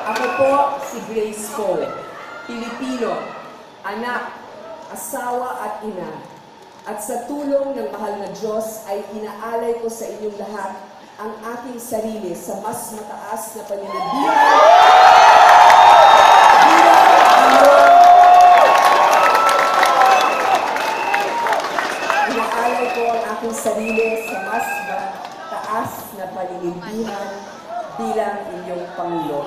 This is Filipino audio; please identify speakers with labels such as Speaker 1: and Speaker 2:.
Speaker 1: Ako po si Grace Poe, Pilipino, anak, asawa at ina. At sa tulong ng mahal na Diyos ay inaalay ko sa inyong lahat ang aking sarili sa mas mataas na paninibigan. Inaalay ko ang aking sarili sa mas mataas na paninibigan bilang inyong Pangulo.